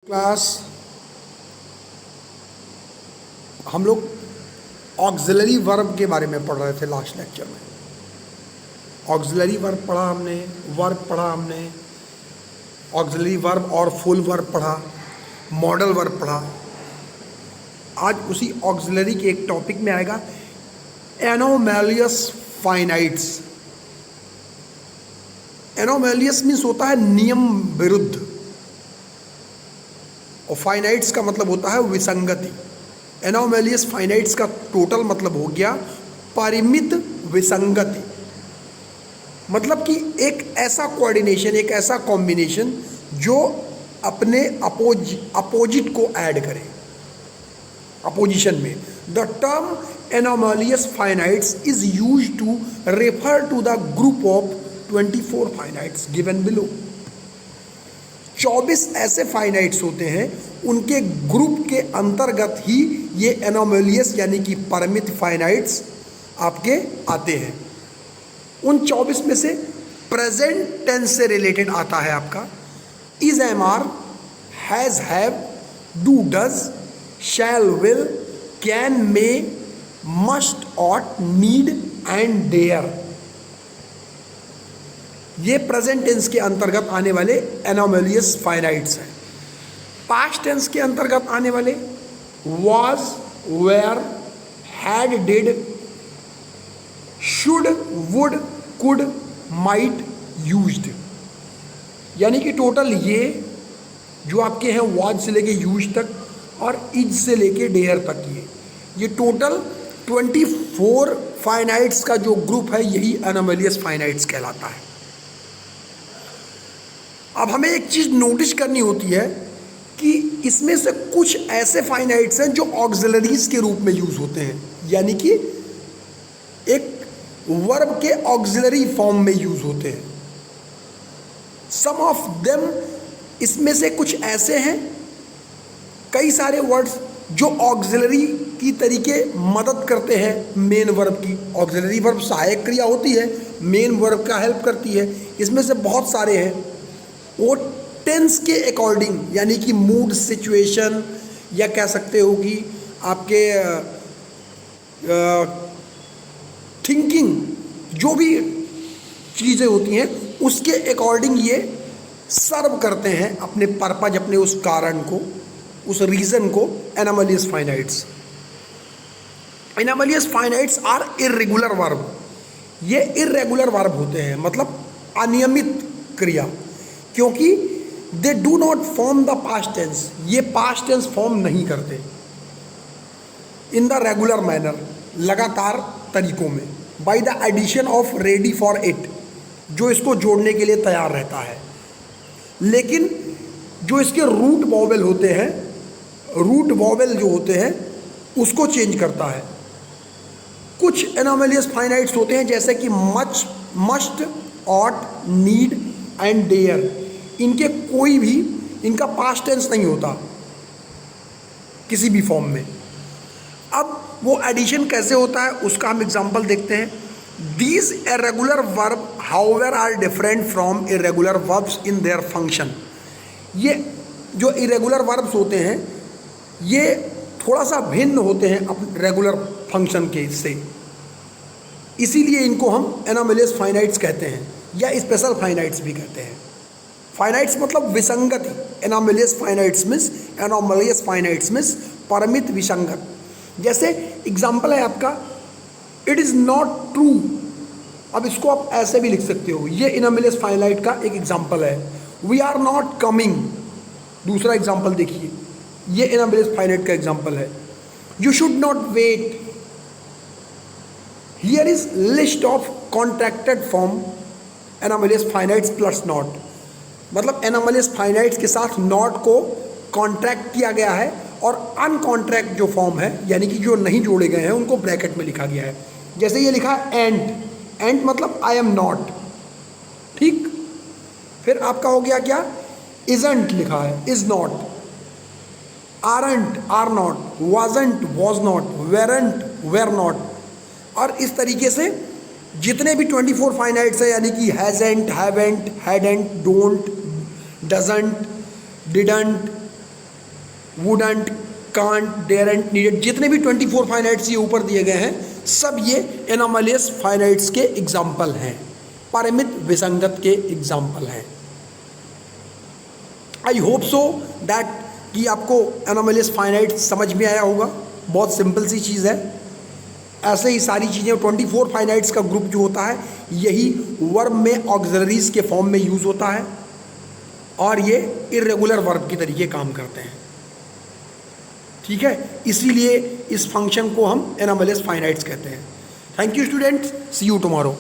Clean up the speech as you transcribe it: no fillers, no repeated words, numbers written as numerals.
Class हम लोग auxiliary verb के बारे में पढ़ रहे थे लास्ट लेक्चर में। ऑक्सिलरी वर्ब पढ़ा हमने, वर्ब पढ़ा हमने, ऑक्सिलरी वर्ब और फुल वर्ब पढ़ा, मॉडल वर्ब पढ़ा। आज उसी ऑक्सिलरी के एक टॉपिक में आएगा एनोमैलियस फाइनाइट्स। एनोमैलियस मीन्स होता है नियम विरुद्ध, और फाइनाइट्स का मतलब होता है विसंगति। एनोमैलियस फाइनाइट्स का टोटल मतलब हो गया परिमित विसंगति, मतलब कि एक ऐसा कोऑर्डिनेशन, एक ऐसा कॉम्बिनेशन जो अपने अपोजिट को ऐड करे अपोजिशन में। The term anomalous finites is used to refer to the group of 24 finites given below. 24 ऐसे फाइनाइट्स होते हैं, उनके ग्रुप के अंतर्गत ही ये एनोमैलियस यानी कि परिमित फाइनाइट्स आपके आते हैं। उन 24 में से प्रेजेंट टेंस से रिलेटेड आता है आपका is, am are, has, have, do, does, shall, will, can, may, must, ought, need and dare. ये प्रेजेंट टेंस के अंतर्गत आने वाले एनोमैलियस फाइनाइट्स हैं। पास्ट टेंस के अंतर्गत आने वाले was, were, had, did, should, would, could, might, used. यानी कि टोटल ये जो आपके हैं वाज से लेके यूज तक और इज से लेके डेयर तक, ये टोटल 24 फाइनाइट्स का जो ग्रुप है, यही एनोमैलियस फाइनाइट्स कहलाता है। अब हमें एक चीज़ नोटिस करनी होती है कि इसमें से कुछ ऐसे फाइनाइट्स हैं जो ऑक्सिलरीज के रूप में यूज होते हैं, यानी कि एक वर्ब के ऑक्सिलरी फॉर्म में यूज होते हैं। सम ऑफ देम, इसमें से कुछ ऐसे हैं, कई सारे वर्ड्स जो ऑक्सिलरी की तरीके मदद करते हैं मेन वर्ब की। ऑक्सिलरी वर्ब सहायक क्रिया होती है, मेन वर्ब का हेल्प करती है। इसमें से बहुत सारे हैं, वो टेंस के अकॉर्डिंग, यानी कि मूड, सिचुएशन, या कह सकते हो कि आपके थिंकिंग, जो भी चीज़ें होती हैं उसके अकॉर्डिंग ये सर्व करते हैं अपने पर्पज, अपने उस कारण को, उस रीज़न को। Anomalous finites, anomalous finites are irregular verb. ये इर्रेगुलर वर्ब होते हैं, मतलब अनियमित क्रिया, क्योंकि they do not form the past tense. ये पास्ट टेंस फॉर्म नहीं करते इन द रेगुलर मैनर, लगातार तरीकों में, by the addition of ready for it, जो इसको जोड़ने के लिए तैयार रहता है। लेकिन जो इसके रूट वॉवेल होते हैं, रूट वॉवेल जो होते हैं उसको चेंज करता है। कुछ एनोमैलियस फाइनाइट्स होते हैं जैसे कि much, must, ought, need and dare. इनके कोई भी, इनका पास्ट टेंस नहीं होता किसी भी फॉर्म में। अब वो एडिशन कैसे होता है उसका हम एग्जांपल देखते हैं। These irregular verb however are different from irregular verbs in their function. ये जो इर्रेगुलर वर्ब्स होते हैं ये थोड़ा सा भिन्न होते हैं अपने रेगुलर फंक्शन के से, इसीलिए इनको हम एनोमैलियस फाइनाइट्स कहते हैं या स्पेशल फाइनाइट्स भी कहते हैं। फाइनाइट्स मतलब विसंगति। एनोमैलियस फाइनाइट्स मीन्स परिमित विसंगत। जैसे एग्जाम्पल है आपका, इट इज़ नॉट ट्रू। अब इसको आप ऐसे भी लिख सकते हो, ये एनोमैलियस फाइनाइट का एक एग्जाम्पल है। वी आर नॉट कमिंग, दूसरा एग्जाम्पल देखिए, ये एनोमैलियस फाइनाइट का एग्जाम्पल है। You should not wait, here is list of contracted form anomalous finites plus not. मतलब एनोमैलियस फाइनाइट्स के साथ नॉट को कॉन्ट्रैक्ट किया गया है, और अनकॉन्ट्रैक्ट जो फॉर्म है, यानी कि जो नहीं जोड़े गए हैं, उनको ब्रैकेट में लिखा गया है। जैसे ये लिखा है एंड, एंड मतलब आई एम नॉट, ठीक। फिर आपका हो गया क्या, इजंट लिखा है, is not, aren't, are not, wasn't, was not, weren't, were not. और इस तरीके से जितने भी 24 फाइनाइट्स हैं, यानी कि हैजेंट, haven't, hadn't, don't, doesn't, didn't, wouldn't, can't, डेरेंट, needed, जितने भी 24 फाइनाइट्स ये ऊपर दिए गए हैं सब ये एनोमलियस फाइनाइट्स के एग्जाम्पल हैं, परिमित विसंगत के एग्जाम्पल हैं। आई होप सो दैट कि आपको एनोमलियस फाइनाइट समझ में आया होगा। बहुत सिंपल सी चीज़ है। ऐसे ही सारी चीज़ें 24 फाइनाइट्स का ग्रुप जो होता है यही वर्ब में ऑक्सिलरीज के फॉर्म में यूज़ होता है और ये इर्रेगुलर वर्ब की तरीके काम करते हैं। ठीक है, इसीलिए इस फंक्शन को हम एनोमलियस फाइनाइट्स कहते हैं। Thank you students, see you tomorrow.